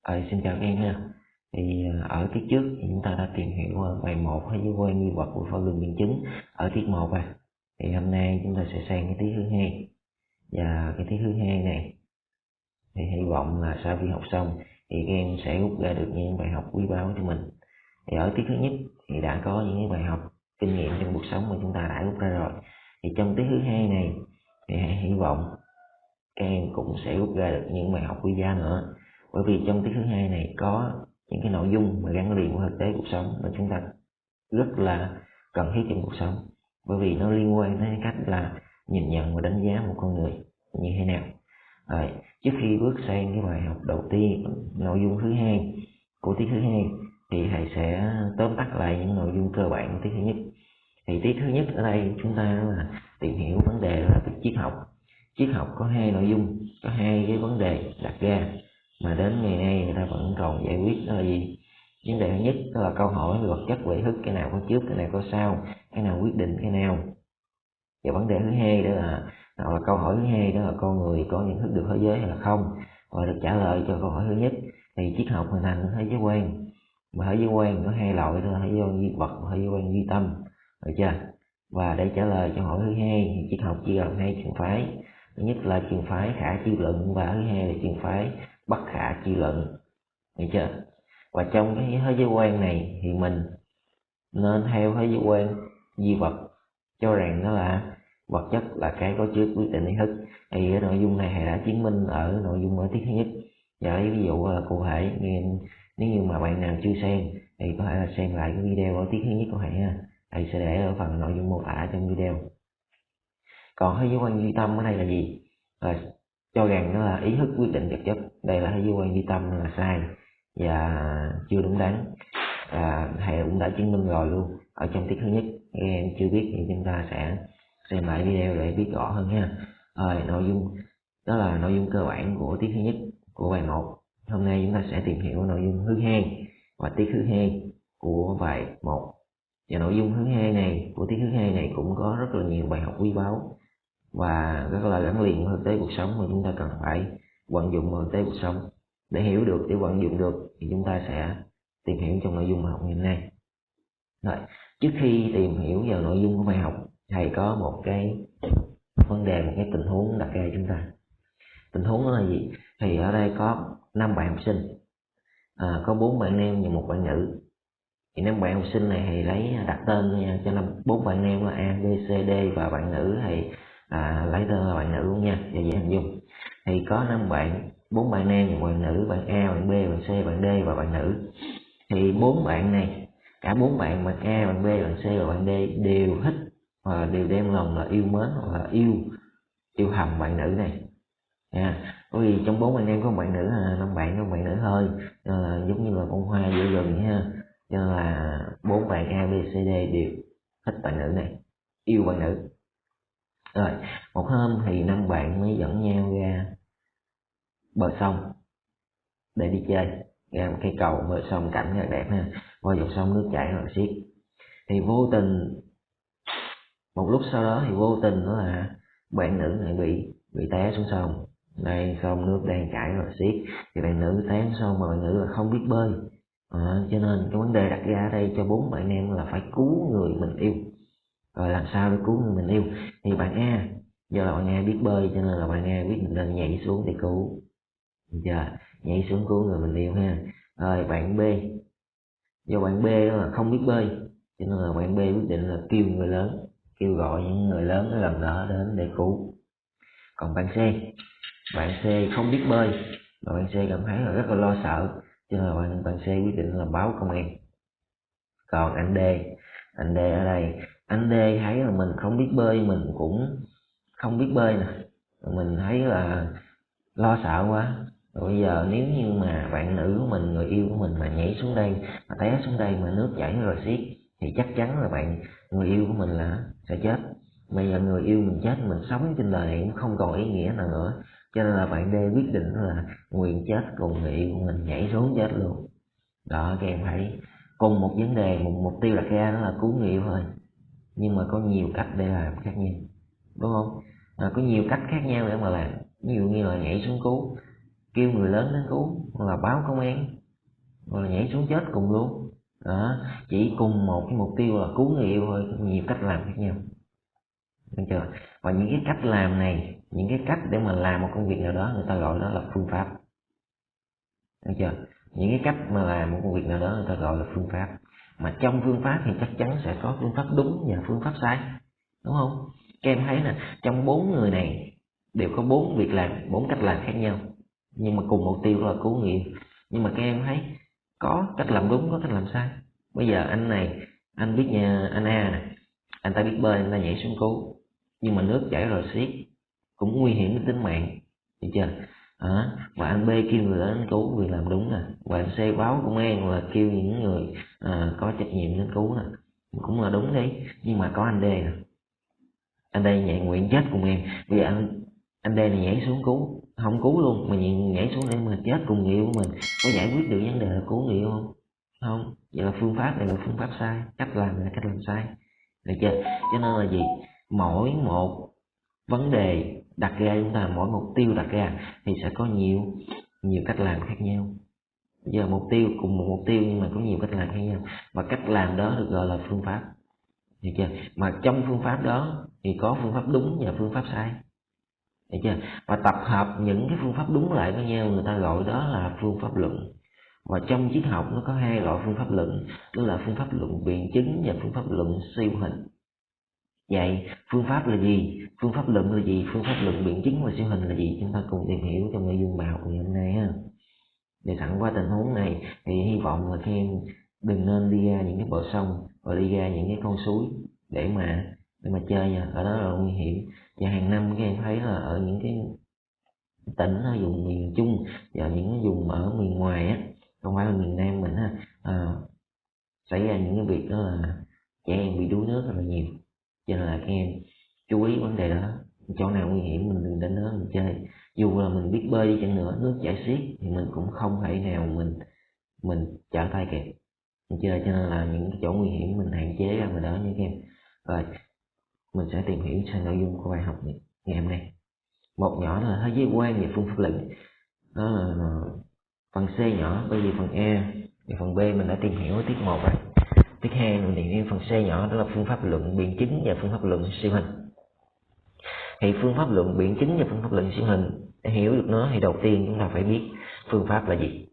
Xin chào các em ha. Ở tiết trước thì chúng ta đã tìm hiểu bài 1 thế giới quan duy vật của phân lượng biện chứng ở tiết 1 Thì hôm nay chúng ta sẽ sang cái tiết thứ hai. Và cái tiết thứ hai này thì hy vọng là sau khi học xong thì các em sẽ rút ra được những bài học quý báu cho mình. Thì ở tiết thứ nhất thì đã có những cái bài học kinh nghiệm trong cuộc sống mà chúng ta đã rút ra rồi. Thì trong tiết thứ hai này thì hy vọng các em cũng sẽ rút ra được những bài học quý giá nữa. Bởi vì trong tiết thứ hai này có những cái nội dung mà gắn liền với thực tế cuộc sống mà chúng ta rất là cần thiết trong cuộc sống, bởi vì nó liên quan đến cách là nhìn nhận và đánh giá một con người như thế nào. Trước khi bước sang cái bài học đầu tiên, nội dung thứ hai của tiết thứ hai, thì thầy sẽ tóm tắt lại những nội dung cơ bản của tiết thứ nhất. Thì tiết thứ nhất ở đây chúng ta là tìm hiểu vấn đề là về triết học. Triết học có hai nội dung, có hai cái vấn đề đặt ra mà đến ngày nay người ta vẫn còn giải quyết. Đó là gì? Vấn đề thứ nhất đó là câu hỏi về vật chất và ý thức, cái nào có trước, cái nào có sau, cái nào quyết định cái nào. Và vấn đề thứ hai đó là câu hỏi thứ hai đó là con người có nhận thức được thế giới hay là không. Và được trả lời cho câu hỏi thứ nhất thì triết học hình thành thế giới quan. Mà thế giới quan có hai loại, đó là thế giới quan duy vật và thế giới quan duy tâm, được chưa? Và để trả lời cho hỏi thứ hai thì triết học chia làm hai trường phái. Thứ nhất là trường phái khả chi luận và thứ hai là trường phái bất khả chi luận, được chưa? Và trong cái thế giới quan này thì mình nên theo thế giới quan duy vật, cho rằng đó là vật chất là cái có trước quyết định ý thức. Thì cái nội dung này thầy đã chứng minh ở nội dung ở tiết thứ nhất. Và lấy ví dụ là cụ thể, nếu như mà bạn nào chưa xem thì có thể là xem lại cái video ở tiết thứ nhất của thầy ha. Thầy sẽ để ở phần nội dung mô tả trong video. Còn thế giới quan duy tâm ở đây là gì? Cho rằng đó là ý thức quyết định vật chất. Đây là thế giới quan duy tâm là sai và chưa đúng đắn. Thầy cũng đã chứng minh rồi luôn ở trong tiết thứ nhất. Các em chưa biết thì chúng ta sẽ xem lại video để biết rõ hơn ha. Nội dung đó là nội dung cơ bản của tiết thứ nhất của bài 1. Hôm nay chúng ta sẽ tìm hiểu nội dung thứ hai và tiết thứ hai của bài 1. Và nội dung thứ hai này của tiết thứ hai này cũng có rất là nhiều bài học quý báu và rất là gắn liền với thực tế cuộc sống mà chúng ta cần phải vận dụng vào thực tế cuộc sống. Để hiểu được, để vận dụng được thì chúng ta sẽ tìm hiểu trong nội dung bài học ngày hôm nay. Trước khi tìm hiểu vào nội dung của bài học, thầy có một cái vấn đề, một cái tình huống đặt ra chúng ta. Tình huống đó là gì? Thì ở đây có 5 bạn học sinh, có 4 bạn nam và 1 bạn nữ. Thì 5 bạn học sinh này thì lấy đặt tên nha, cho 4 bạn nam là A, B, C, D và bạn nữ thì lấy tên là bạn nữ luôn nha, cho dễ hình dung. Thì có 5 bạn, 4 bạn nam và bạn nữ, bạn A, bạn B, bạn C, bạn D và bạn nữ. Thì 4 bạn này, cả 4 bạn, bạn A, bạn B, bạn C và bạn D đều thích và đều đem lòng là yêu mến hoặc là yêu thầm bạn nữ này. Bởi vì trong 4 bạn nam có bạn nữ, 5 bạn có bạn nữ thôi, nên là giống như là bông hoa giữa rừng ha. Cho nên là 4 bạn A, B, C, D đều thích bạn nữ này, yêu bạn nữ. Rồi một hôm thì 5 bạn mới dẫn nhau ra bờ sông để đi chơi, ra một cây cầu bờ sông, cảnh rất đẹp ha, qua dòng sông nước chảy rất là xiết. Thì vô tình một lúc sau đó thì vô tình đó là bạn nữ này bị té xuống sông. Đây, sông nước đang chảy rất là xiết thì bạn nữ té xuống sông mà bạn nữ là không biết bơi. Cho nên cái vấn đề đặt ra ở đây cho 4 bạn nam là phải cứu người mình yêu. Rồi làm sao để cứu người mình yêu? Thì bạn A, do là bạn A biết bơi cho nên là bạn A quyết định là nhảy xuống để cứu. Nhảy xuống cứu người mình yêu ha. Rồi bạn B, do bạn B đó là không biết bơi cho nên là bạn B quyết định là kêu người lớn, kêu gọi những người lớn ở gần đó đến để cứu. Còn bạn C không biết bơi và bạn C cảm thấy là rất là lo sợ cho nên là bạn C quyết định là báo công an. Còn anh D ở đây, anh D thấy là mình không biết bơi, mình cũng không biết bơi nè, mình thấy là lo sợ quá. Rồi bây giờ nếu như mà bạn nữ của mình, người yêu của mình mà nhảy xuống đây, mà té xuống đây mà nước chảy rồi xiết thì chắc chắn là người yêu của mình là sẽ chết. Bây giờ người yêu mình chết, mình sống trên đời này cũng không còn ý nghĩa nào nữa. Cho nên là bạn D quyết định là nguyện chết cùng người yêu của mình, nhảy xuống chết luôn. Đó, các em thấy cùng một vấn đề, một mục tiêu đặt ra đó là cứu người yêu thôi, nhưng mà có nhiều cách để làm khác nhau, đúng không? Có nhiều cách khác nhau để mà làm. Ví dụ như là nhảy xuống cứu, kêu người lớn đến cứu, hoặc là báo công an, hoặc là nhảy xuống chết cùng luôn. Đó, chỉ cùng một cái mục tiêu là cứu người yêu thôi, nhiều cách làm khác nhau, được chưa? Và những cái cách làm này, những cái cách để mà làm một công việc nào đó, người ta gọi đó là phương pháp, được chưa? Những cái cách mà làm một công việc nào đó người ta gọi là phương pháp. Mà trong phương pháp thì chắc chắn sẽ có phương pháp đúng và phương pháp sai, đúng không? Các em thấy nè, trong 4 người này đều có 4 việc làm, 4 cách làm khác nhau, nhưng mà cùng mục tiêu là cứu người yêu. Nhưng mà các em thấy có cách làm đúng, có cách làm sai. Bây giờ anh này, anh biết nha, anh A này, anh ta biết bơi, anh ta nhảy xuống cứu, nhưng mà nước chảy rồi xiết, cũng nguy hiểm đến tính mạng, được chưa? Và anh B kêu người đến cứu, việc làm đúng nè. Và anh C báo công an là kêu những người có trách nhiệm đến cứu nè, cũng là đúng đấy. Nhưng mà có anh D nè, anh D nhạy nguyện chết cùng em. Vì anh D này nhảy xuống cứu, không cứu luôn mà nhảy xuống để mà chết cùng người yêu của mình, có giải quyết được vấn đề là cứu người yêu không? Không. Vậy là phương pháp này là phương pháp sai, cách làm là cách làm sai, được chưa? Cho nên là gì, mỗi một vấn đề đặt ra chúng ta, mỗi mục tiêu đặt ra thì sẽ có nhiều cách làm khác nhau. Giờ mục tiêu cùng một mục tiêu nhưng mà có nhiều cách làm khác nhau, và cách làm đó được gọi là phương pháp, được chưa? Mà trong phương pháp đó thì có phương pháp đúng và phương pháp sai, được chưa? Và tập hợp những cái phương pháp đúng lại với nhau, người ta gọi đó là phương pháp luận. Và trong triết học nó có hai loại phương pháp luận, đó là phương pháp luận biện chứng và phương pháp luận siêu hình. Vậy phương pháp là gì? Phương pháp luận là gì? Phương pháp luận biện chứng và siêu hình là gì? Chúng ta cùng tìm hiểu trong nội dung bài học ngày hôm nay ha. Để sẵn qua tình huống này thì hy vọng là các em đừng nên đi ra những cái bờ sông và đi ra những cái con suối để mà chơi nha, ở đó là nguy hiểm. Và hàng năm các em thấy là ở những cái tỉnh ở vùng miền Trung và những cái vùng ở miền ngoài á, không phải là miền Nam mình ha, xảy ra những cái việc đó là trẻ em bị đuối nước rất là nhiều. Cho nên là các em chú ý vấn đề đó, chỗ nào nguy hiểm mình đừng đến đó mình chơi. Dù là mình biết bơi đi chăng nữa, nước chảy xiết thì mình cũng không thể nào mình trở tay kịp mình chơi. Cho nên là những cái chỗ nguy hiểm mình hạn chế ra ngoài đó nha các em. Rồi mình sẽ tìm hiểu sang nội dung của bài học ngày hôm nay. Một nhỏ là thế giới quan về phương pháp luận, đó là phần C nhỏ. Bởi vì phần A thì phần B mình đã tìm hiểu ở tiết 1 rồi. Tiết 2 mình tìm hiểu phần C nhỏ, đó là phương pháp luận biện chứng và phương pháp luận siêu hình. Thì phương pháp luận biện chứng và phương pháp luận siêu hình, để hiểu được nó thì đầu tiên chúng ta phải biết phương pháp là gì.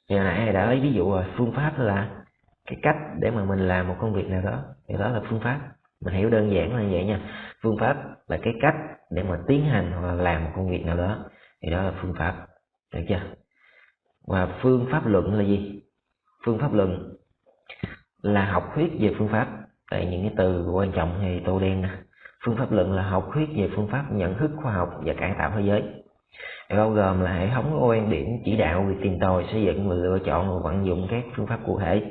Giờ nãy đã lấy ví dụ rồi, phương pháp là cái cách để mà mình làm một công việc nào đó, thì đó là phương pháp. Mình hiểu đơn giản là như vậy nha. Phương pháp là cái cách để mà tiến hành hoặc là làm một công việc nào đó, thì đó là phương pháp, được chưa? Và phương pháp luận là gì? Phương pháp luận là học thuyết về phương pháp. Tại những cái từ quan trọng thì tô đen nè. Phương pháp luận là học thuyết về phương pháp nhận thức khoa học và cải tạo thế giới, bao gồm là hệ thống quan điểm chỉ đạo việc tìm tòi, xây dựng và lựa chọn và vận dụng các phương pháp cụ thể.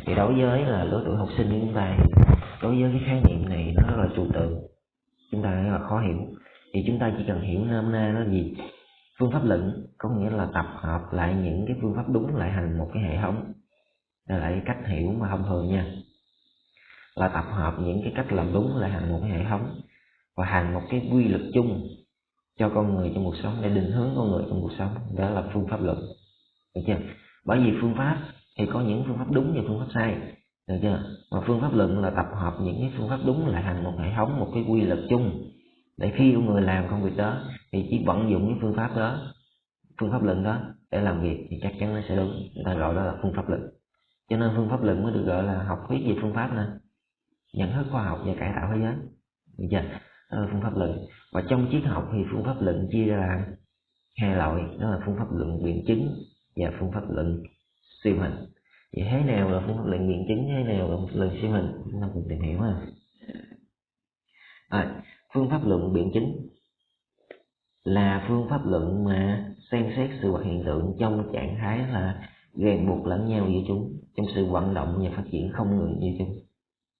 Thì đối với là lứa tuổi học sinh của chúng ta, đối với cái khái niệm này nó rất là trừu tượng, chúng ta rất là khó hiểu. Thì chúng ta chỉ cần hiểu nôm na nó gì. Phương pháp luận có nghĩa là tập hợp lại những cái phương pháp đúng lại thành một cái hệ thống. Đây là cái cách hiểu mà thông thường nha, là tập hợp những cái cách làm đúng lại thành một cái hệ thống và thành một cái quy luật chung cho con người trong cuộc sống, để định hướng con người trong cuộc sống. Đó là phương pháp luận, được chưa? Bởi vì phương pháp thì có những phương pháp đúng và phương pháp sai, được chưa? Mà phương pháp luận là tập hợp những cái phương pháp đúng lại thành một hệ thống, một cái quy luật chung, để khi con người làm công việc đó thì chỉ vận dụng cái phương pháp đó, phương pháp luận đó để làm việc thì chắc chắn nó sẽ đúng. Người ta gọi đó là phương pháp luận. Cho nên phương pháp luận mới được gọi là học thuyết về phương pháp nè, nhận thức khoa học và cải tạo thế giới, được chưa? Đó là phương pháp luận. Và trong triết học thì phương pháp luận chia ra là hai loại, đó là phương pháp luận biện chứng và phương pháp luận siêu hình. Vậy thế nào là phương pháp luận biện chứng, thế nào là phương pháp luận siêu hình, chúng ta cùng tìm hiểu ha. Phương pháp luận biện chứng là phương pháp luận mà xem xét sự vật hiện tượng trong trạng thái là ràng buộc lẫn nhau giữa chúng, trong sự vận động và phát triển không ngừng giữa chúng,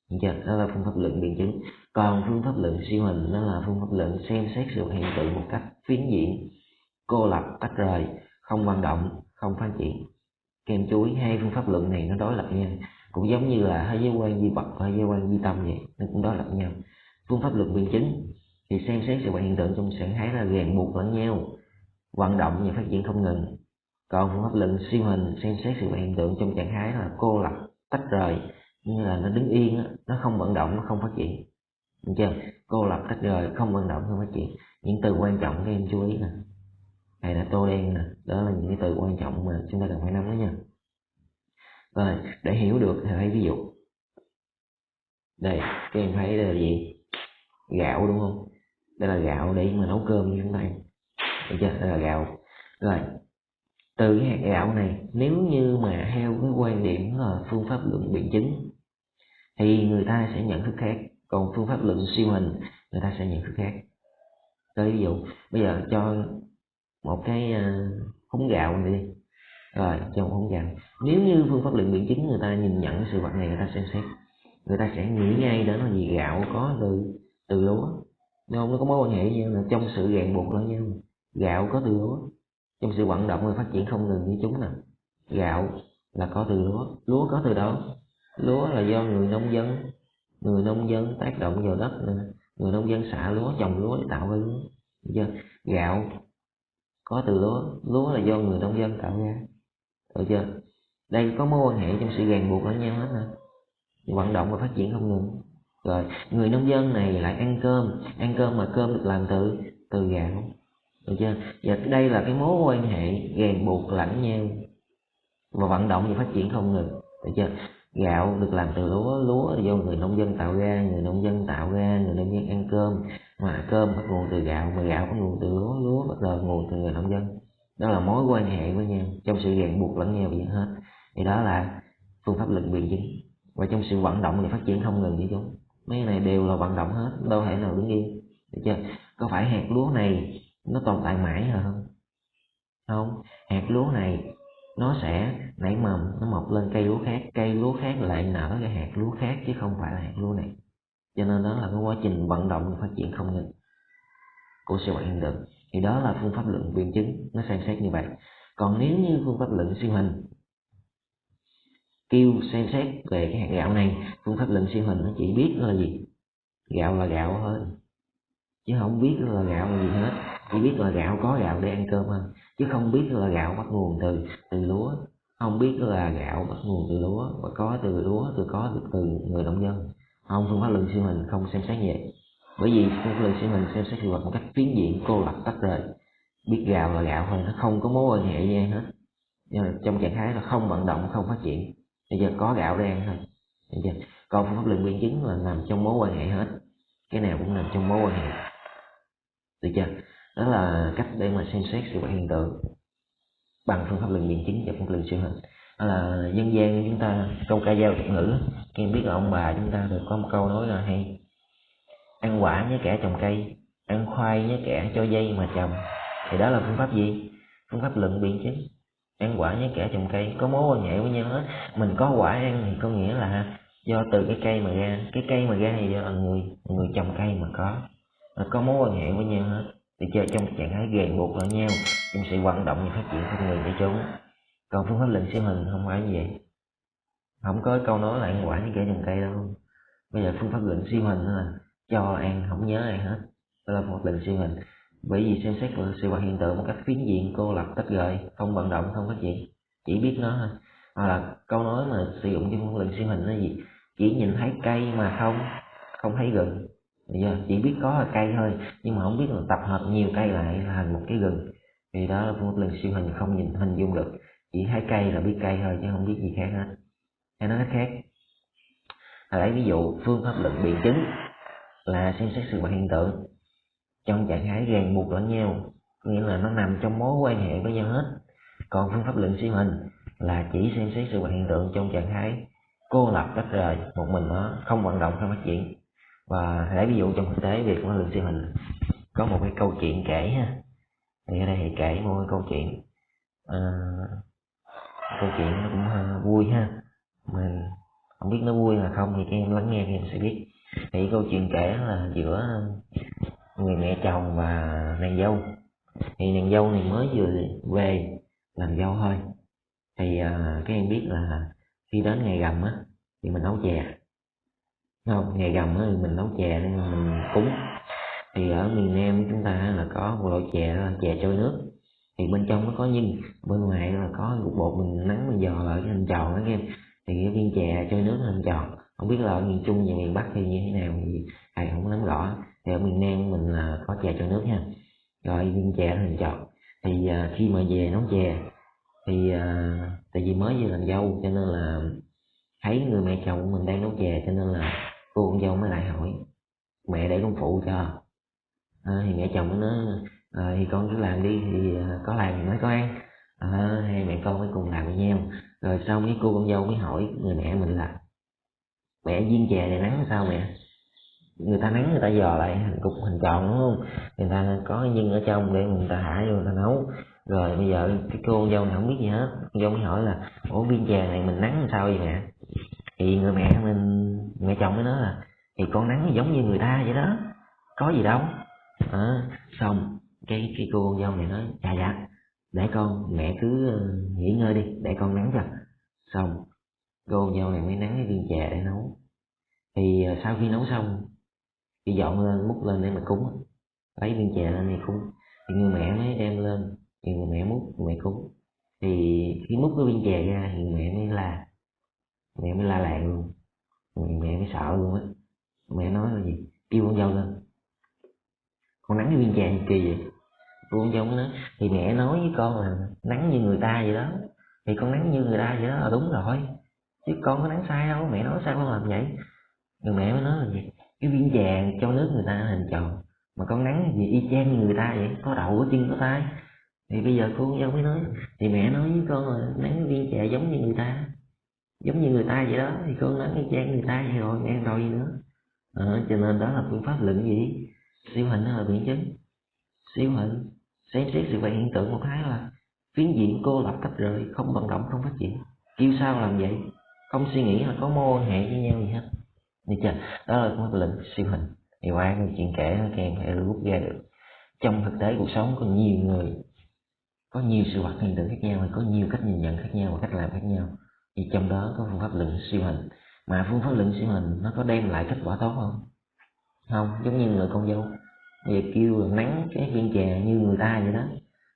được chưa? Đó là phương pháp luận biện chứng. Còn phương pháp luận siêu hình đó là phương pháp luận xem xét sự hiện tượng một cách phiến diện, cô lập, tách rời, không vận động, không phát triển. Các em chú ý, hai phương pháp luận này nó đối lập nhau, cũng giống như là thế giới quan duy vật và thế giới quan duy tâm vậy, nó cũng đối lập nhau. Phương pháp luận biện chứng thì xem xét sự vật hiện tượng trong trạng thái là ràng buộc lẫn nhau, vận động và phát triển không ngừng. Còn phương pháp luận siêu hình xem xét sự hiện tượng trong trạng thái là cô lập, tách rời, như là nó đứng yên, nó không vận động, nó không phát triển. Được chưa? Cô lập, tách rời, không vận động, không phát triển. Những từ quan trọng các em chú ý nè. Này là tô đen nè, đó là những cái từ quan trọng mà chúng ta cần phải nắm đó nha. Rồi, để hiểu được thì hãy ví dụ. Đây, các em thấy đây là gì? Gạo đúng không? Đây là gạo để mà nấu cơm như chúng ta ăn. Được chưa? Đây là gạo. Rồi, từ cái hạt gạo này, nếu như mà theo cái quan điểm là phương pháp luận biện chứng thì người ta sẽ nhận thức khác, còn phương pháp luận siêu hình người ta sẽ nhận thức khác. Tới ví dụ bây giờ cho một cái húng gạo này đi, rồi cho một húng gạo, nếu như phương pháp luận biện chứng người ta nhìn nhận cái sự vật này, người ta xem xét, người ta sẽ nghĩ ngay đến là gì? Gạo có từ lúa, đúng không? Nó có mối quan hệ như là trong sự ràng buộc lẫn nhau. Gạo có từ lúa, trong sự vận động và phát triển không ngừng như chúng nè. Gạo là có từ lúa, lúa có từ đâu? Lúa là do người nông dân tác động vào đất nè, người nông dân xạ lúa, trồng lúa để tạo ra lúa. Được chưa? Gạo có từ lúa, lúa là do người nông dân tạo ra. Được chưa? Đây có mối quan hệ trong sự ràng buộc lẫn nhau hết nè, vận động và phát triển không ngừng. Rồi người nông dân này lại ăn cơm mà cơm được làm từ gạo. Được chưa? Và đây là cái mối quan hệ ràng buộc lẫn nhau và vận động và phát triển không ngừng. Được chưa? Gạo được làm từ lúa, lúa là do người nông dân tạo ra, người nông dân ăn cơm, mà cơm bắt nguồn từ gạo, mà gạo bắt nguồn từ lúa, lúa bắt đầu nguồn từ người nông dân. Đó là mối quan hệ với nhau, trong sự ràng buộc lẫn nhau vậy hết. Thì đó là phương pháp luận biện chứng. Và trong sự vận động và phát triển không ngừng với chúng, mấy cái này đều là vận động hết, đâu thể nào đứng yên. Được chưa? Có phải hạt lúa này nó tồn tại mãi hả? Không, hạt lúa này nó sẽ nảy mầm, nó mọc lên cây lúa khác lại nở cái hạt lúa khác, chứ không phải là hạt lúa này. Cho nên đó là cái quá trình vận động và phát triển không ngừng của sự vật hiện tượng. Thì đó là phương pháp luận biện chứng, nó xem xét như vậy. Còn nếu như phương pháp luận siêu hình kêu xem xét về cái hạt gạo này, phương pháp luận siêu hình nó chỉ biết là gì? Gạo là gạo thôi, chứ không biết là gạo là gì hết. Chỉ biết là gạo, có gạo để ăn cơm thôi, chứ không biết là gạo bắt nguồn từ lúa, không biết là gạo bắt nguồn từ lúa và có từ lúa, từ người nông dân. Không, phương pháp luận siêu hình không xem xét như vậy. Bởi vì phương pháp luận siêu hình xem xét sự vật một cách phiến diện, cô lập, tách rời. Biết gạo là gạo thôi, nó không có mối quan hệ gì hết. Nhưng mà trong trạng thái là không vận động, không phát triển, bây giờ có gạo để ăn thôi. Được chưa? Còn phương pháp luận biện chứng là nằm trong mối quan hệ hết, cái nào cũng nằm trong mối quan hệ. Được chưa? Đó là cách để mà xem xét sự vật hiện tượng bằng phương pháp luận biện chứng và phương pháp luận siêu hình. Đó là dân gian chúng ta câu ca dao tục ngữ, các em biết là ông bà chúng ta được có một câu nói là hay: ăn quả nhớ kẻ trồng cây, ăn khoai nhớ kẻ cho dây mà trồng. Thì đó là phương pháp gì? Phương pháp luận biện chứng. Ăn quả nhớ kẻ trồng cây, có mối quan hệ với nhau hết. Mình có quả ăn thì có nghĩa là do từ cái cây mà ra, cái cây mà ra thì do là người trồng cây mà có mối quan hệ với nhau hết. Thì chơi trong trạng thái ràng buộc lẫn nhau, trong sự vận động và phát triển con người để chúng. Còn phương pháp luận siêu hình không phải như vậy, không có câu nói là ăn quả như kẻ trồng cây đâu. Bây giờ phương pháp luận siêu hình là cho ăn không nhớ ai hết, đó là phương pháp luận siêu hình. Bởi vì xem xét sự vật hiện tượng một cách phiến diện, cô lập, tách rời, không vận động, không phát triển, chỉ biết nó thôi. Hoặc là câu nói mà sử dụng trong phương pháp luận siêu hình là gì? Chỉ nhìn thấy cây mà không thấy rừng. Bây giờ chỉ biết có là cây thôi, nhưng mà không biết là tập hợp nhiều cây lại là thành một cái rừng. Thì đó là phương pháp luận siêu hình, không nhìn hình dung được, chỉ thấy cây là biết cây thôi chứ không biết gì khác hết. Hay nói cách khác, lấy ví dụ phương pháp luận biện chứng là xem xét sự vật hiện tượng trong trạng thái ràng buộc lẫn nhau, nghĩa là nó nằm trong mối quan hệ với nhau hết. Còn phương pháp luận siêu hình là chỉ xem xét sự vật hiện tượng trong trạng thái cô lập, tách rời, một mình nó, không vận động, không phát triển. Và lấy ví dụ trong thực tế về phương pháp luận siêu hình, có một cái câu chuyện kể ha. Thì ở đây thì kể một cái câu chuyện, câu chuyện nó cũng vui ha, mình không biết nó vui là không thì các em lắng nghe thì em sẽ biết. Thì câu chuyện kể là giữa người mẹ chồng và nàng dâu. Thì nàng dâu này mới vừa về làm dâu thôi. Thì các em biết là khi đến ngày rằm á thì mình nấu chè, không? Ngày rằm á thì mình nấu chè để mình cúng. Thì ở miền Nam chúng ta là có một loại chè đó là chè trôi nước. thì bên trong nó có nhưng, bên ngoài là có cục bột mình nắng mình dò lại cái hình tròn đó em. Thì cái viên chè trôi nước hình tròn, không biết là ở miền Trung và miền Bắc thì như thế nào thì thầy không nắm rõ. Thì ở miền Nam mình là có chè trôi nước nha, rồi viên chè hình tròn. Thì khi mà về nấu chè thì tại vì mới vừa làm dâu cho nên là thấy người mẹ chồng của mình đang nấu chè, cho nên là cô con dâu mới lại hỏi mẹ để con phụ cho. Thì mẹ chồng mới nói thì con cứ làm đi, thì có làm thì mới có ăn. Hai mẹ con mới cùng làm với nhau. Rồi xong cái cô con dâu mới hỏi người mẹ mình là mẹ viên chè này nắng sao mẹ? Người ta nắng người ta dò lại thành cục hình tròn đúng không, người ta có cái nhân ở trong để người ta thả vô người ta nấu. Rồi bây giờ cái cô con dâu này không biết gì hết, con dâu mới hỏi là ủa viên chè này mình nắng làm sao vậy mẹ? Thì người mẹ mình, mẹ chồng mới nói là thì con nắng giống như người ta vậy đó, có gì đâu. Xong cái cô con dâu này nói dạ để con, mẹ cứ nghỉ ngơi đi để con nắng cho. Xong cô con dâu này mới nắng cái viên chè để nấu. Thì sau khi nấu xong thì dọn lên múc lên để mà cúng, lấy viên chè lên thì cúng. Thì người mẹ mới đem lên, thì người mẹ múc, người mẹ cúng. Thì khi múc cái viên chè ra thì mẹ mới la làng luôn. Mẹ mới sợ luôn á. Mẹ nói là gì, kêu con dâu lên, con nắng cái viên chè gì kỳ vậy? Cô con dâu mới nói thì mẹ nói với con là nắng như người ta vậy đó, thì con nắng như người ta vậy đó là đúng rồi, chứ con có nắng sai đâu, mẹ nói sao con làm vậy? Người mẹ mới nói là gì, cái viên chè cho nước người ta hình tròn mà con nắng gì y chang như người ta vậy, có đầu có chân có tay. Thì bây giờ cô con dâu mới nói thì mẹ nói với con là nắng cái viên chè giống như người ta, giống như người ta vậy đó, thì con nắng y chang người ta vậy rồi, nghe rồi gì nữa. Cho nên đó là phương pháp luận gì, siêu hình hay là biện chứng? Siêu hình. Xem xét sự vật hiện tượng một cái là phiến diện cô lập tách rời, không vận động không phát triển. Kêu sao làm vậy, không suy nghĩ là có mối quan hệ với nhau gì hết. Được chưa? Đó là phương pháp luận siêu hình. Thì qua cái chuyện kể các em hãy rút ra được trong thực tế cuộc sống có nhiều người, có nhiều sự vật hiện tượng khác nhau, có nhiều cách nhìn nhận khác nhau và cách làm khác nhau. Thì trong đó có phương pháp luận siêu hình. Mà phương pháp luận siêu hình nó có đem lại kết quả tốt không? Không, giống như người con dâu vậy kêu là nắng cái viên chè như người ta vậy đó.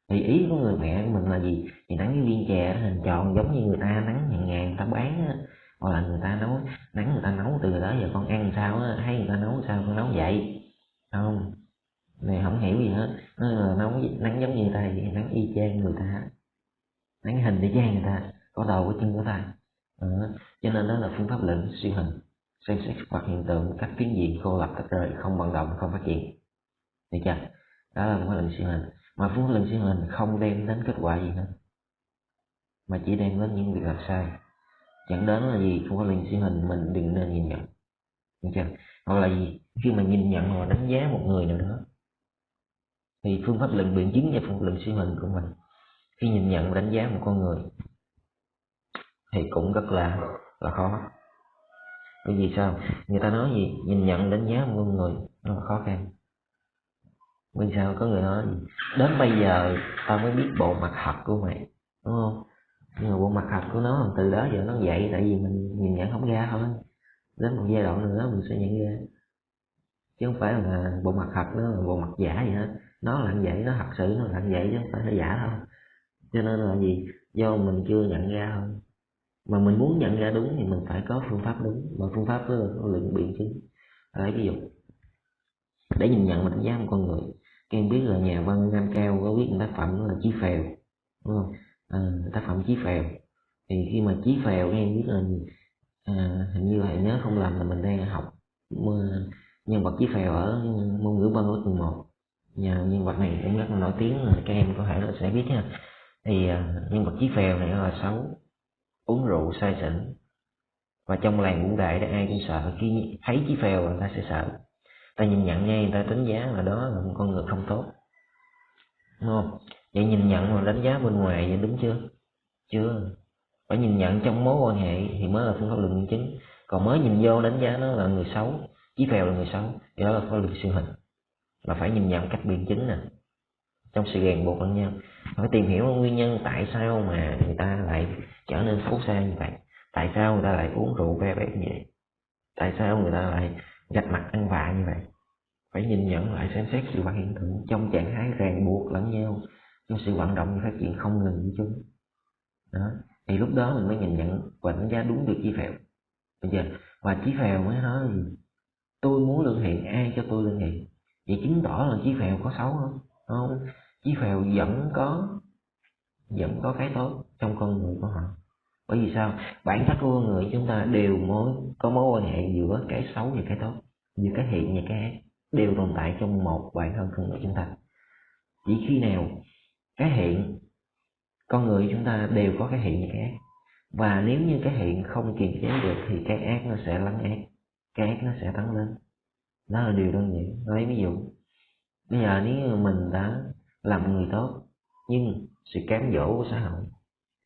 Thì ý của người mẹ của mình là gì, thì nắng cái viên chè hình tròn giống như người ta nắng hàng ngàn người ta bán á, hoặc là người ta nấu nắng, người ta nấu từ đó giờ con ăn sao á, thấy người ta nấu sao con nấu vậy. Không, này không hiểu gì hết, nó là nấu nắng giống như người ta vậy, nắng y chang người ta, nắng hình y chang người ta, có đầu có chân có tay. Cho nên đó là phương pháp luận siêu hình, xem xét vật hiện tượng một cách phiến diện, cô lập tách rời, không vận động không phát triển. Được chưa? Đó là phương pháp luận siêu hình. Mà phương pháp luận siêu hình không đem đến kết quả gì hết, mà chỉ đem đến những việc làm sai, dẫn đến là gì, phương pháp luận siêu hình mình đừng nên nhìn nhận. Được chưa? Hoặc là gì, khi mà nhìn nhận hoặc đánh giá một người nào đó thì phương pháp luận biện chứng và phương pháp luận siêu hình của mình khi nhìn nhận và đánh giá một con người thì cũng rất là khó. Bởi vì sao? Người ta nói gì, nhìn nhận đánh giá một con người nó là khó khăn. Vì sao? Có người nói đến bây giờ tao mới biết bộ mặt thật của mày, đúng không? Nhưng mà bộ mặt thật của nó từ đó giờ nó vậy, tại vì mình nhìn nhận không ra thôi. Đến một giai đoạn nữa mình sẽ nhận ra, chứ không phải là bộ mặt thật nó là bộ mặt giả gì hết. Nó là như vậy, nó thật sự nó là như vậy chứ không phải là giả thôi. Cho nên là gì, do mình chưa nhận ra thôi. Mà mình muốn nhận ra đúng thì mình phải có phương pháp đúng, mà phương pháp đó là luận biện chứng. Lấy ví dụ để nhìn nhận và đánh giá một con người, các em biết là nhà văn Nam Cao có viết một tác phẩm đó là Chí Phèo, đúng không? Tác phẩm Chí Phèo. Thì khi mà Chí Phèo các em biết là hình như là nhớ không lầm là mình đang học nhân vật Chí Phèo ở môn ngữ văn lớp 11. Nhân vật này cũng rất là nổi tiếng, là các em có thể là sẽ biết ha. Thì nhân vật Chí Phèo này là xấu, uống rượu say xỉn, và trong làng Ngũ Đại ai cũng sợ, khi thấy Chí Phèo người ta sẽ sợ, ta nhìn nhận ngay, người ta đánh giá là đó là một con người không tốt, đúng không? Vậy nhìn nhận và đánh giá bên ngoài vậy đúng chưa? Chưa, phải nhìn nhận trong mối quan hệ thì mới là phương pháp luận biện chứng. Còn mới nhìn vô đánh giá nó là người xấu, Chí Phèo là người xấu, thì đó là phương pháp luận siêu hình. Là phải nhìn nhận cách biện chứng nè, trong sự ràng buộc lẫn nhau, phải tìm hiểu nguyên nhân tại sao mà người ta lại trở nên xấu xa như vậy, tại sao người ta lại uống rượu be bét như vậy, tại sao người ta lại gạch mặt ăn vạ như vậy. Phải nhìn nhận lại, xem xét sự vật hiện tượng trong trạng thái ràng buộc lẫn nhau, cho sự vận động và phát triển không ngừng của chúng. Đó, thì lúc đó mình mới nhìn nhận và đánh giá đúng được Chí Phèo. Bây giờ và Chí Phèo mới nói là tôi muốn lương thiện, ai cho tôi lương thiện? Vậy chứng tỏ là Chí Phèo có xấu không? Chí Phèo vẫn có cái tốt trong con người của họ. Bởi vì sao? Bản chất của con người chúng ta đều có mối quan hệ giữa cái xấu và cái tốt, giữa cái thiện và cái ác, đều tồn tại trong một bản thân con người chúng ta. Chỉ khi nào cái thiện, con người chúng ta đều có cái thiện và cái ác, và nếu như cái thiện không kiềm chế được thì cái ác nó sẽ lấn ác, cái ác nó sẽ tăng lên. Đó là điều đơn giản. Lấy ví dụ, bây giờ nếu như mình đã làm người tốt nhưng sự cám dỗ của xã hội,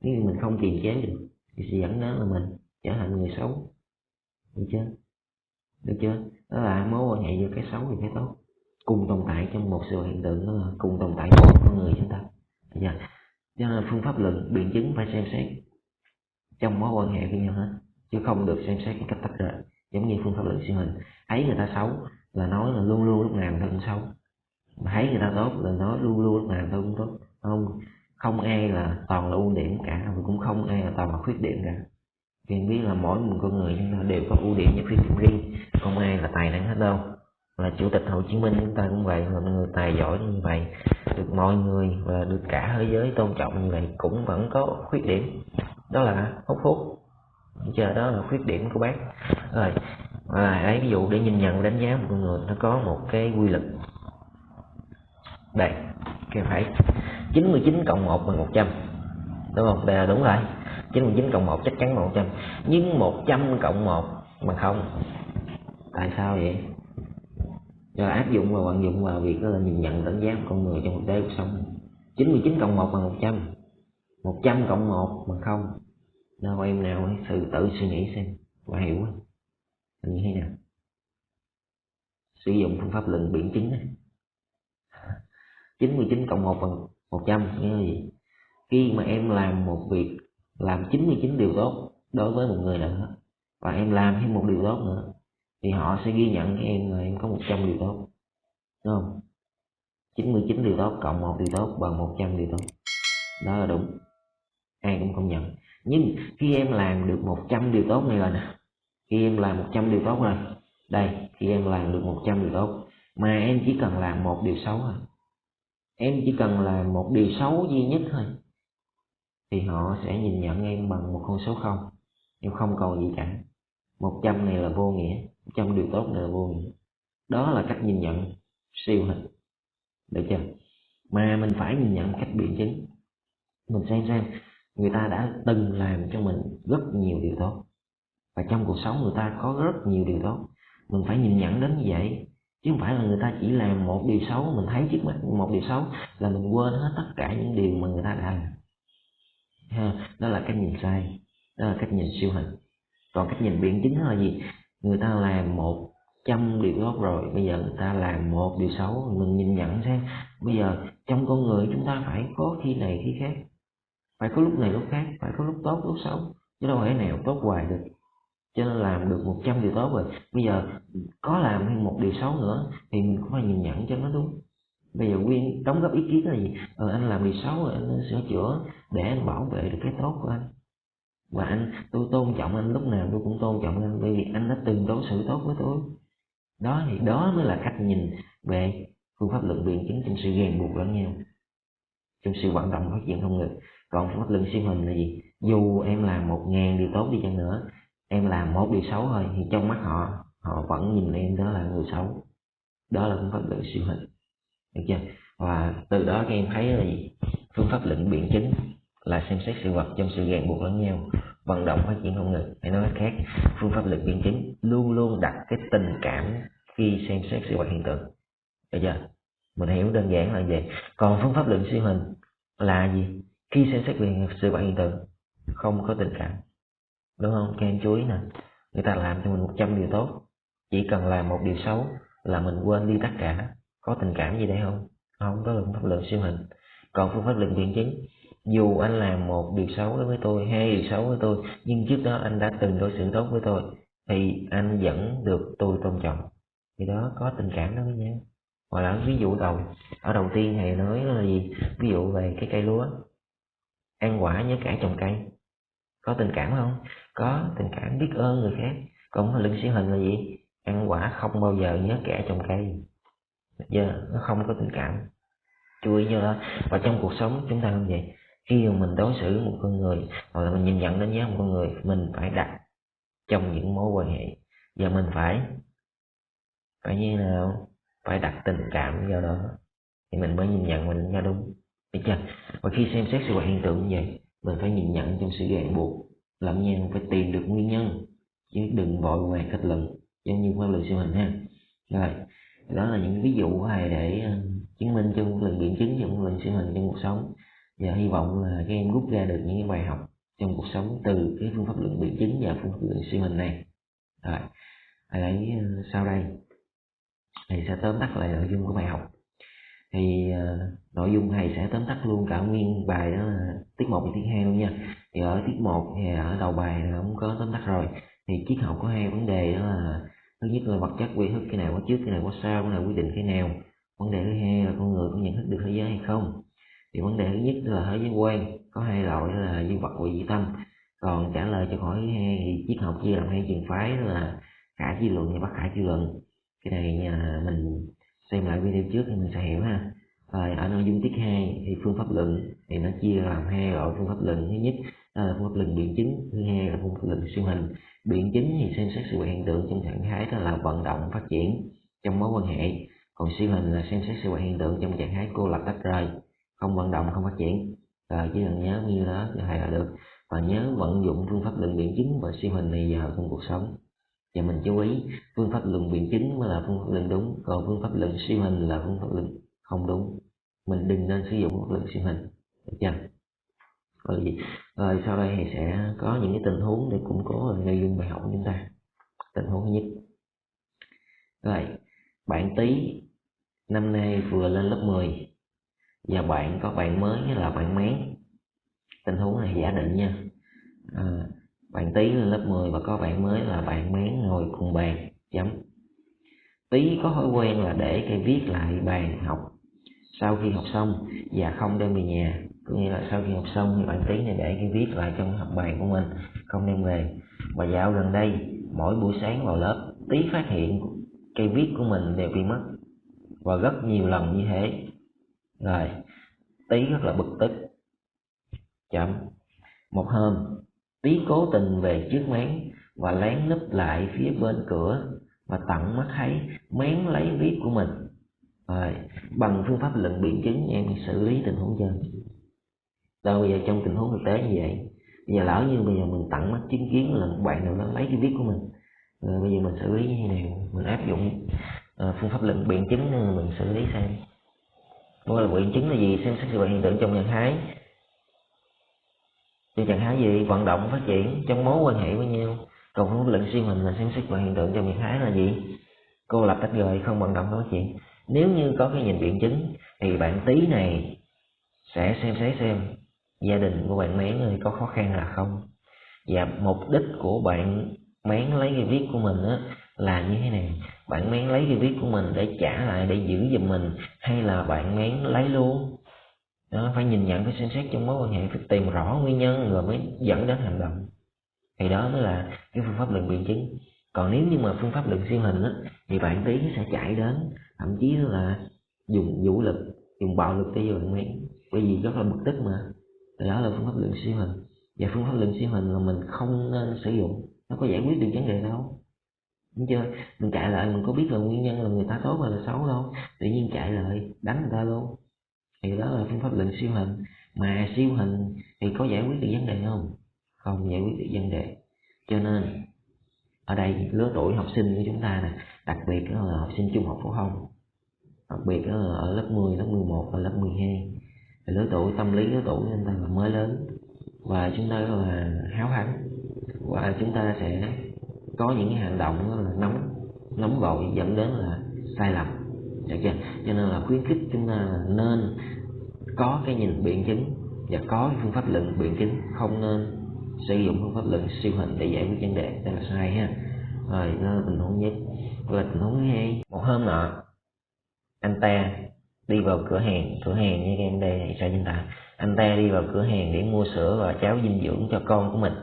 nếu như mình không kiềm chế được thì sẽ dẫn đến là mình trở thành người xấu. Được chưa? Đó là mối quan hệ giữa cái xấu và cái tốt cùng tồn tại trong một sự hiện tượng, đó là cùng tồn tại của con người chúng ta. Cho nên phương pháp luận biện chứng phải xem xét trong mối quan hệ với nhau hết, chứ không được xem xét một cách tách rời. Giống như phương pháp luận siêu hình, thấy người ta xấu là nói là luôn luôn lúc nào người ta cũng xấu, mà thấy người ta tốt là nói luôn luôn lúc nào người ta cũng tốt. Không ai là toàn là ưu điểm cả, và cũng không ai là toàn là khuyết điểm cả. Vì biết là mỗi một con người chúng ta đều có ưu điểm và khuyết điểm riêng, không ai là tài năng hết đâu. Là Chủ tịch Hồ Chí Minh chúng ta cũng vậy, là một người tài giỏi như vậy, được mọi người và được cả thế giới tôn trọng như vậy, cũng vẫn có khuyết điểm, đó là hút thuốc. Giờ đó là khuyết điểm của bác rồi. Đấy, ví dụ để nhìn nhận đánh giá một con người, nó có một cái quy luật đây, cái phải 99 cộng 1 bằng 100, đúng không? Đây là đúng rồi, 99 cộng 1 chắc chắn bằng 100, nhưng 100 cộng 1 bằng 0. Tại sao vậy? Rồi áp dụng và vận dụng vào việc đó là nhìn nhận đánh giá một con người trong thực tế cuộc sống. 99 cộng 1 bằng 100, 100 cộng 1 bằng 0. Nào em nào tự suy nghĩ xem và hiểu là như thế nào. Sử dụng phương pháp luận biện chứng này. 99 cộng 1 bằng 100 nghĩa là gì? Khi mà em làm một việc, làm 99 điều tốt đối với một người nào đó, và em làm thêm một điều tốt nữa, thì họ sẽ ghi nhận với em là em có 100 điều tốt, đúng không? 99 điều tốt cộng 1 điều tốt bằng 100 điều tốt. Đó là đúng, ai cũng công nhận. Nhưng khi em làm được 100 điều tốt này rồi nè, khi em làm 100 điều tốt rồi, đây, khi em làm được 100 điều tốt mà em chỉ cần làm một điều xấu thôi, em chỉ cần làm một điều xấu duy nhất thôi, thì họ sẽ nhìn nhận em bằng một con số 0. Em không còn gì cả. 100 này là vô nghĩa, 100 điều tốt này là vô nghĩa. Đó là cách nhìn nhận siêu hình, được chưa? Mà mình phải nhìn nhận cách biện chứng. Mình xem người ta đã từng làm cho mình rất nhiều điều tốt, và trong cuộc sống người ta có rất nhiều điều tốt. Mình phải nhìn nhận đến như vậy, chứ không phải là người ta chỉ làm một điều xấu, mình thấy trước mắt một điều xấu là mình quên hết tất cả những điều mà người ta đã làm. Đó là cách nhìn sai, đó là cách nhìn siêu hình. Còn cách nhìn biện chứng là gì? Người ta làm 100 điều tốt rồi, bây giờ người ta làm một điều xấu, mình nhìn nhận xem bây giờ trong con người chúng ta phải có khi này khi khác, phải có lúc này lúc khác, phải có lúc tốt lúc xấu, chứ đâu phải nào tốt hoài được. Cho nên làm được 100 điều tốt rồi, bây giờ có làm thêm một điều xấu nữa thì mình cũng phải nhìn nhận cho nó đúng. Bây giờ Quyên đóng góp ý kiến là gì? Anh làm điều xấu rồi, anh sửa chữa để anh bảo vệ được cái tốt của anh, và tôi tôn trọng anh, lúc nào tôi cũng tôn trọng anh, bởi vì anh đã từng đối xử tốt với tôi. Đó thì đó mới là cách nhìn về phương pháp luận biện chứng trong sự ràng buộc lẫn nhau, trong sự vận động phát triển không ngừng. Còn phương pháp luận siêu hình là gì? Dù em làm 1000 điều tốt đi chăng nữa, em làm một điều xấu thôi, thì trong mắt họ vẫn nhìn em đó là người xấu. Đó là phương pháp luận siêu hình, được chưa? Và từ đó các em thấy là gì? Phương pháp luận biện chứng là xem xét sự vật trong sự ràng buộc lẫn nhau, vận động phát triển không ngừng. Hay nói cách khác, phương pháp luận biện chứng luôn luôn đặt cái tình cảm khi xem xét sự vật hiện tượng, được chưa? Mình hiểu đơn giản là vậy. Còn phương pháp luận siêu hình là gì? Khi xem xét về sự vật hiện tượng không có tình cảm, đúng không? Các em chú ý nè, người ta làm cho mình 100 điều tốt, chỉ cần làm một điều xấu là mình quên đi tất cả. Có tình cảm gì đây không? Không, đó là phương pháp luận siêu hình. Còn phương pháp luận biện chứng, dù anh làm một điều xấu đối với tôi, hai điều xấu với tôi, nhưng trước đó anh đã từng đối xử tốt với tôi, thì anh vẫn được tôi tôn trọng. Thì đó có tình cảm đó với nhau. Hoặc là ví dụ ở đầu tiên thầy nói là gì, ví dụ về cái cây lúa, ăn quả nhớ cả trồng cây, có tình cảm không? Có tình cảm, biết ơn người khác. Còn pháp luận siêu hình là gì? Ăn quả không bao giờ nhớ kẻ trồng cây, giờ nó không có tình cảm. Chú ý cho đó. Và trong cuộc sống chúng ta không vậy, khi mà mình đối xử một con người hoặc là mình nhìn nhận đánh giá một con người, mình phải đặt trong những mối quan hệ, và mình phải như nào, phải đặt tình cảm vào đó thì mình mới nhìn nhận mình ra đúng, được chưa? Và khi xem xét sự vật hiện tượng như vậy, mình phải nhìn nhận trong sự ràng buộc lẫn nhau, phải tìm được nguyên nhân chứ đừng vội vàng kết luận giống như pháp luận siêu hình ha. Rồi đó là những ví dụ của thầy để chứng minh cho một lần biện chứng cho một lần siêu hình trong cuộc sống, và hy vọng là các em rút ra được những cái bài học trong cuộc sống từ cái phương pháp luận biện chứng và phương pháp luận siêu hình này. Rồi để sau đây thầy sẽ tóm tắt lại nội dung của bài học. Thì nội dung thầy sẽ tóm tắt luôn cả nguyên bài, đó là tiết 1 và tiết 2 luôn nha. Thì ở tiết 1 thì ở đầu bài là cũng có tóm tắt rồi. Thì triết học có hai vấn đề, đó là thứ nhất là vật chất quy thức, cái nào có trước cái nào có sau, cái nào quyết định cái nào. Vấn đề thứ hai là con người có nhận thức được thế giới hay không. Thì vấn đề thứ nhất là thế giới quan, có hai loại, đó là duy vật và duy tâm. Còn trả lời cho câu hỏi thứ hai thì triết học chia làm hai trường phái, đó là khả duy luận và bất khả duy luận. Cái này mình xem lại video trước thì mình sẽ hiểu ha. Rồi ở nội dung tiết 2 thì phương pháp luận thì nó chia làm hai loại phương pháp luận. Thứ nhất là phương pháp luận biện chứng, thứ hai là phương pháp luận siêu hình. Biện chứng thì xem xét sự hiện tượng trong trạng thái đó là vận động phát triển trong mối quan hệ, còn siêu hình là xem xét sự hiện tượng trong trạng thái cô lập tách rời, không vận động không phát triển. Rồi chỉ cần nhớ như đó thì thầy là được. Và nhớ vận dụng phương pháp luận biện chứng và siêu hình này vào trong cuộc sống. Và mình chú ý, phương pháp luận biện chứng mới là phương pháp luận đúng, còn phương pháp luận siêu hình là phương pháp luận không đúng. Mình đừng nên sử dụng phương pháp luận siêu hình, được chưa? Rồi sau đây thầy sẽ có những cái tình huống để củng cố nội dung bài học của chúng ta. Tình huống thứ nhất, rồi bạn Tý năm nay vừa lên lớp 10 và bạn có bạn mới là bạn Mén. Tình huống này giả định nha. Bạn Tý lên lớp 10 và có bạn mới là bạn Mén ngồi cùng bàn. Chấm. Tý có thói quen là để cây viết lại bàn học sau khi học xong và không đem về nhà. Có nghĩa là sau khi học xong thì bạn Tý này để cây viết lại trong học bàn của mình, không đem về. Và dạo gần đây mỗi buổi sáng vào lớp, Tý phát hiện cây viết của mình đều bị mất, và rất nhiều lần như thế. Rồi Tý rất là bực tức. Chậm. Một hôm Tý cố tình về trước Mén và lén núp lại phía bên cửa và tận mắt thấy Mén lấy viết của mình. Rồi bằng phương pháp luận biện chứng em xử lý tình huống trên. Đâu bây giờ trong tình huống thực tế như vậy, bây giờ lỡ như bây giờ mình tận mắt chứng kiến là một bạn nào đó lấy cái viết của mình, rồi bây giờ mình xử lý như thế nào? Mình áp dụng phương pháp luận biện chứng nên mình xử lý xem. Phương pháp biện chứng là gì? Xem xét sự hiện tượng trong trạng thái. Trong trạng thái gì? Vận động phát triển trong mối quan hệ với nhau. Còn phương pháp luận siêu hình là xem xét sự hiện tượng trong trạng thái là gì? Cô lập tách rời, không vận động không phát triển. Nếu như có cái nhìn biện chứng thì bạn Tý này sẽ xem xét xem gia đình của bạn Mén có khó khăn là không, và mục đích của bạn Mén lấy cái viết của mình là như thế nào. Bạn Mén lấy cái viết của mình để trả lại, để giữ giùm mình, hay là bạn Mén lấy luôn đó? Phải nhìn nhận, phải xem xét trong mối quan hệ, phải tìm rõ nguyên nhân rồi mới dẫn đến hành động, thì đó mới là cái phương pháp luận biện chứng. Còn nếu như mà phương pháp luận siêu hình thì bạn Tý sẽ chạy đến, thậm chí là dùng vũ lực, dùng bạo lực để bạn Mén, bởi vì rất là bực tức mà. Thì đó là phương pháp luận siêu hình. Và phương pháp luận siêu hình là mình không nên sử dụng, nó có giải quyết được vấn đề đâu. Đúng chưa? Mình chạy lại mình có biết là nguyên nhân là người ta tốt hay là xấu đâu, tự nhiên chạy lại đánh người ta luôn. Thì đó là phương pháp luận siêu hình. Mà siêu hình thì có giải quyết được vấn đề không? Không giải quyết được vấn đề. Cho nên ở đây lứa tuổi học sinh của chúng ta nè, đặc biệt là học sinh trung học phổ thông, đặc biệt là ở lớp 10, lớp 11 và lớp 12, thì lứa tuổi tâm lý, lứa tuổi chúng ta là mới lớn, và chúng ta rất là háo hức, và chúng ta sẽ có những cái hành động rất là nóng vội dẫn đến là sai lầm, được chưa? Cho nên là khuyến khích chúng ta nên có cái nhìn biện chứng và có cái phương pháp luận biện chứng, không nên sử dụng phương pháp luận siêu hình để giải quyết vấn đề, đây là sai ha. Rồi đó là tình huống nhất. Và tình huống thứ hai, một hôm nọ anh ta đi vào cửa hàng như em đây sai chính tả. Anh ta đi vào cửa hàng để mua sữa và cháo dinh dưỡng cho con của mình.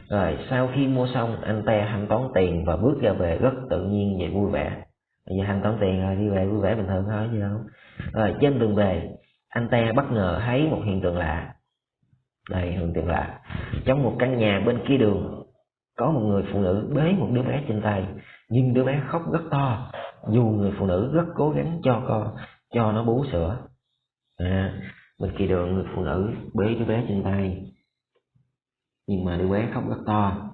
Rồi sau khi mua xong, anh ta thanh toán tiền và bước ra về rất tự nhiên và vui vẻ. Bây giờ thanh toán tiền rồi đi về vui vẻ bình thường thôi chứ đâu. Rồi trên đường về, anh ta bất ngờ thấy một hiện tượng lạ. Đây, hiện tượng lạ. Trong một căn nhà bên kia đường, có một người phụ nữ bế một đứa bé trên tay, nhưng đứa bé khóc rất to, dù người phụ nữ rất cố gắng cho nó bú sữa. Bên kia đường, người phụ nữ bế đứa bé trên tay, nhưng mà đứa bé khóc rất to,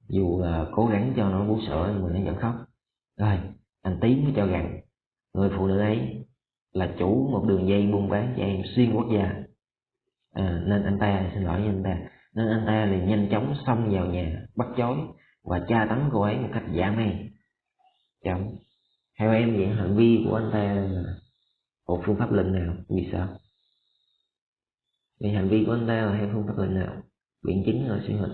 dù là cố gắng cho nó bú sữa nhưng mà nó vẫn khóc. Rồi anh Tiến mới cho rằng người phụ nữ ấy là chủ một đường dây buôn bán trẻ em xuyên quốc gia. Nên anh ta liền nhanh chóng xông vào nhà, bắt chói và tra tấn cô ấy một cách dã man. Theo em vậy hành vi của anh ta là một phương pháp lệnh nào? Vì sao? Vì hành vi của anh ta là theo phương pháp lệnh nào? Biện chứng là siêu hình.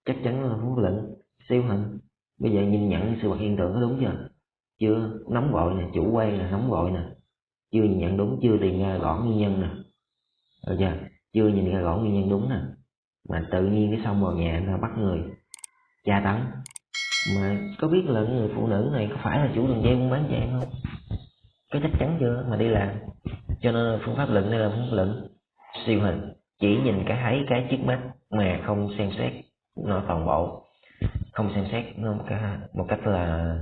Chắc chắn là phương pháp lệnh siêu hình. Bây giờ nhìn nhận sự vật hiện tượng có đúng chưa? Chưa nóng vội nè, chủ quan là nóng vội nè, chưa nhìn nhận đúng, chưa tìm ra rõ nguyên nhân nè, được chưa? Chưa nhìn ra rõ nguyên nhân đúng nè, mà tự nhiên cái xông vào nhà anh ta bắt người tra tấn. Mà có biết là người phụ nữ này có phải là chủ đường dây buôn bán trẻ em không? Cái chắc chắn chưa mà đi làm. Cho nên là phương pháp lệnh đây là phương pháp lệnh siêu hình, chỉ nhìn thấy cái trước mắt mà không xem xét nó toàn bộ, không xem xét nó một cách là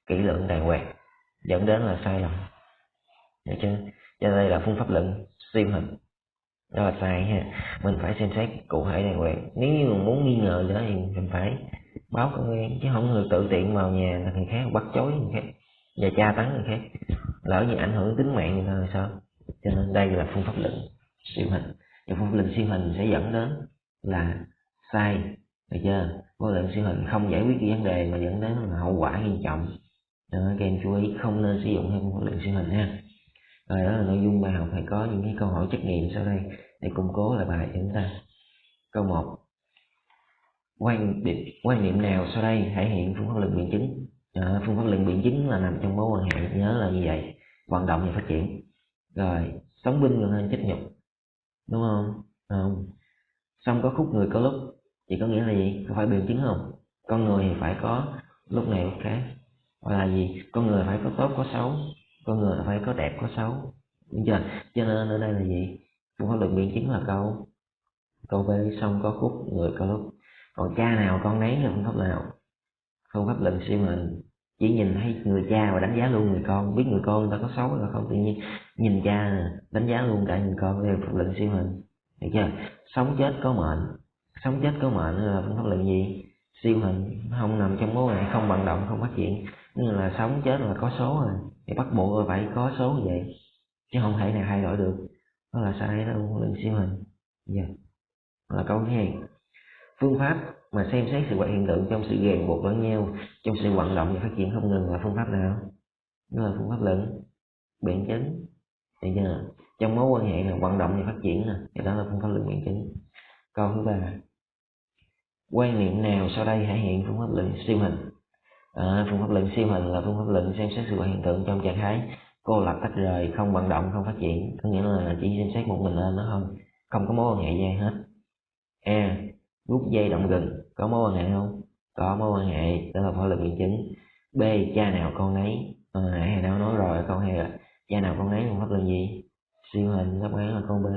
kỹ lưỡng đàng hoàng, dẫn đến là sai lầm. Được chưa? Cho đây là phương pháp lệnh siêu hình, đó là sai ha. Mình phải xem xét cụ thể đàng hoàng. Nếu như mình muốn nghi ngờ gì đó thì mình phải báo công an, chứ không người tự tiện vào nhà là người khác bắt chói người khác và tra tấn người khác, lỡ như ảnh hưởng tính mạng người ta rồi sao? Cho nên đây là phương pháp lệnh siêu hình. Và phương pháp lệnh siêu hình sẽ dẫn đến là sai, được chưa? Phương pháp lệnh siêu hình không giải quyết cái vấn đề mà dẫn đến là hậu quả nghiêm trọng. Các em chú ý không nên sử dụng theo phương pháp lệnh siêu hình ha. Rồi đó là nội dung bài học, phải có những cái câu hỏi trắc nghiệm sau đây để củng cố lại bài cho chúng ta. Câu 1. Quan niệm nào sau đây thể hiện phương pháp lệnh biện chứng? Phương pháp lệnh biện chứng là nằm trong mối quan hệ, nhớ là như vậy, vận động và phát triển. Rồi sống binh gần hơn chết nhục, đúng không? Xong có khúc người có lúc thì có nghĩa là gì? Có phải biện chứng không? Con người thì phải có lúc này lúc khác, hoặc là gì? Con người phải có tốt có xấu, con người phải có đẹp có xấu, đúng chưa? Cho nên ở đây là gì? Phương pháp lệnh biện chứng là câu B, xong có khúc người có lúc. Còn cha nào con nấy là phương pháp nào? Phương pháp lệnh siêu hình, chỉ nhìn thấy người cha và đánh giá luôn người con, biết người con người ta có xấu là không, tự nhiên nhìn cha đánh giá luôn cả người con, đây là phương pháp lệnh siêu hình, được chưa? Sống chết có mệnh là phương pháp lệnh gì? Siêu hình, không nằm trong mối quan hệ, không vận động không phát triển, nên là sống chết là có số rồi, thì bắt buộc phải có số như vậy, chứ không thể nào thay đổi được. Đó là sai, đó là phương pháp lệnh siêu hình. Là câu thứ hai. Phương pháp mà xem xét sự vật hiện tượng trong sự ràng buộc lẫn nhau, trong sự vận động và phát triển không ngừng là phương pháp nào? Đó là phương pháp lệnh biện chứng. Được chưa? Trong mối quan hệ là vận động và phát triển nè, thì đó là phương pháp lệnh biện chứng. Câu thứ 3. Quan niệm nào sau đây thể hiện phương pháp lệnh siêu hình? Phương pháp lệnh siêu hình là phương pháp lệnh xem xét sự vật hiện tượng trong trạng thái cô lập tách rời, không vận động không phát triển, có nghĩa là chỉ xem xét một mình lên nó thôi, không có mối quan hệ gì hết. A. Rút dây động rừng, có mối quan hệ không? Có mối quan hệ, đó là phương pháp lệnh biện chứng. B. Cha nào con nấy, nãy đã nói rồi, câu 2 là cha nào con nấy, phương pháp lệnh gì? Siêu hình, đáp án là con B.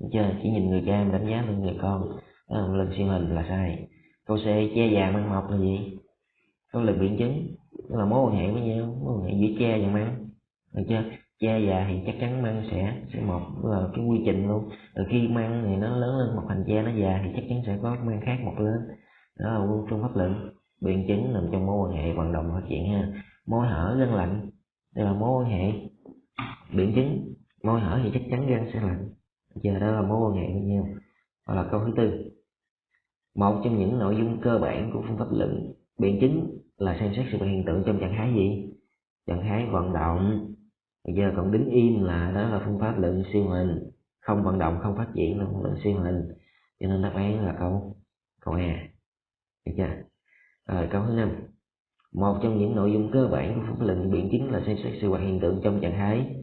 Đúng chưa? Chỉ nhìn người cha mà đánh giá lên người con, đó là lệnh siêu hình, là sai. Câu C. Cha già mang mọc là gì? Có lệnh biện chứng, đó là mối quan hệ với nhau, mối quan hệ giữa cha và mang, được chưa? Cha già thì chắc chắn mang sẽ mọc, là cái quy trình luôn. Rồi khi mang thì nó lớn lên mọc thành cha, nó già thì chắc chắn sẽ có mang khác mọc lên. Đó là phương pháp lệnh biện chứng nằm trong mối quan hệ vận động và phát triển ha. Môi hở răng lạnh, đây là mối quan hệ biện chứng, môi hở thì chắc chắn răng sẽ lạnh, giờ đó là mối quan hệ với nhau. Hoặc là câu thứ 4. Một trong những nội dung cơ bản của phương pháp lệnh biện chứng là xem xét sự hiện tượng trong trạng thái gì? Trạng thái vận động. Bây giờ còn đứng im là đó là phương pháp lệnh siêu hình, không vận động không phát triển là phương pháp lệnh siêu hình, cho nên đáp án là câu A, được chưa? Rồi câu thứ 5. Một trong những nội dung cơ bản của phương pháp luận biện chứng là xem xét sự hoạt hiện tượng trong trạng thái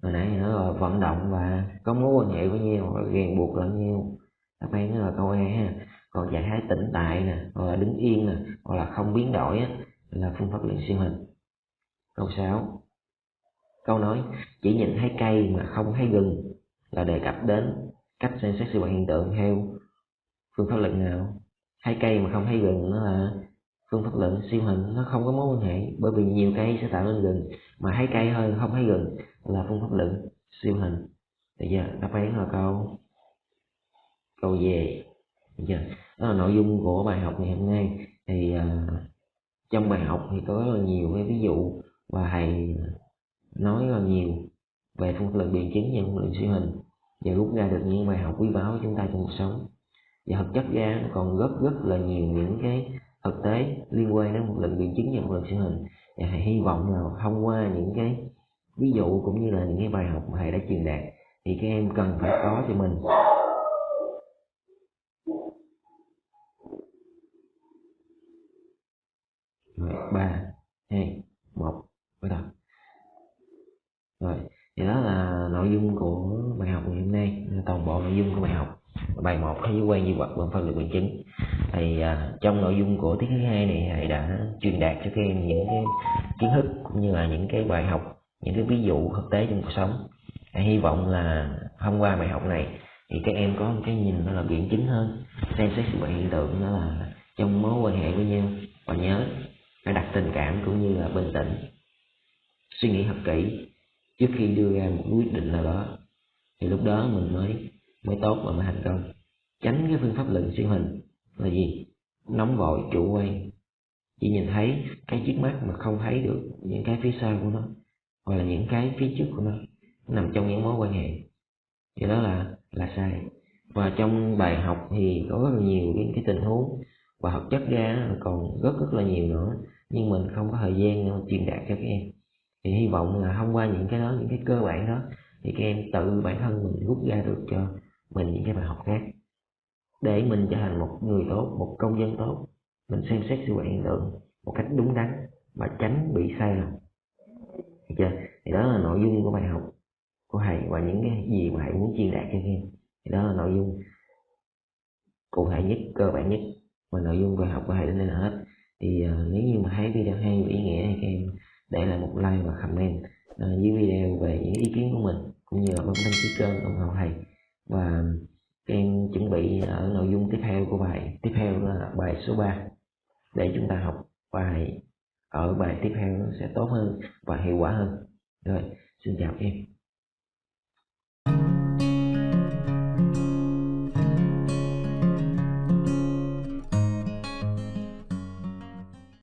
hồi nãy nó là vận động và có mối quan hệ với nhau, ràng buộc lẫn nhau. Đáp án là câu A ha. Còn trạng thái tĩnh tại nè, hoặc là đứng yên nè, hoặc là không biến đổi á, là phương pháp luận siêu hình. Câu 6. Câu nói chỉ nhìn thấy cây mà không thấy gừng là đề cập đến cách xem xét sự hoạt hiện tượng theo phương pháp luận nào? Thấy cây mà không thấy gừng nó là phương pháp luận siêu hình, nó không có mối quan hệ, bởi vì nhiều cây sẽ tạo nên gừng, mà thấy cây hơn không thấy gừng là phương pháp luận siêu hình. Được chưa? Đáp án là câu D. Được chưa? Đó là nội dung của bài học ngày hôm nay. Thì trong bài học thì có rất là nhiều cái ví dụ và thầy nói rất là nhiều về phương pháp luận biện chứng và phương pháp luận siêu hình, và rút ra được những bài học quý báu của chúng ta trong cuộc sống. Và thực chất ra nó còn rất là nhiều những cái thực tế liên quan đến một luận biện chứng và một luận siêu hình, và thầy hy vọng là thông qua những cái ví dụ cũng như là những cái bài học mà thầy đã truyền đạt thì các em cần phải có cho mình rồi 3, 2, 1 bắt đầu. Rồi thì đó là nội dung của bài học ngày hôm nay, toàn bộ nội dung của bài học bài 1 thế giới quan di vật và phân biệt biện chứng. Thì trong nội dung của tiết thứ 2 này thầy đã truyền đạt cho các em những cái kiến thức cũng như là những cái bài học, những cái ví dụ thực tế trong cuộc sống. Thầy hy vọng là thông qua bài học này thì các em có một cái nhìn nó là biện chứng hơn, xem xét sự vật hiện tượng nó là trong mối quan hệ với nhau, và nhớ phải đặt tình cảm cũng như là bình tĩnh, suy nghĩ thật kỹ trước khi đưa ra một quyết định nào đó, thì lúc đó mình mới tốt và mới thành công. Tránh cái phương pháp luận siêu hình là gì? Nóng vội, chủ quan, chỉ nhìn thấy cái trước mắt mà không thấy được những cái phía sau của nó, hoặc là những cái phía trước của nó nằm trong những mối quan hệ, thì đó là sai. Và trong bài học thì có rất là nhiều cái tình huống, và thực chất ra còn rất là nhiều nữa, nhưng mình không có thời gian để truyền đạt cho các em. Thì hy vọng là thông qua những cái đó, những cái cơ bản đó, thì các em tự bản thân mình rút ra được cho mình những cái bài học khác, để mình trở thành một người tốt, một công dân tốt. Mình xem xét sự hiện tượng một cách đúng đắn và tránh bị sai lầm. Được chưa? Thì đó là nội dung của bài học của thầy, và những cái gì mà thầy muốn truyền đạt cho các em. Thì đó là nội dung cụ thể nhất, cơ bản nhất, và nội dung bài học của thầy đến đây là hết. Thì nếu như mà thấy video hay và ý nghĩa thì các em để lại một like và comment dưới video về những ý kiến của mình, cũng như là bấm đăng ký kênh ủng hộ thầy. Và các em chuẩn bị ở nội dung tiếp theo của bài tiếp theo là bài số 3, để chúng ta học bài ở bài tiếp theo nó sẽ tốt hơn và hiệu quả hơn. Rồi, xin chào các em.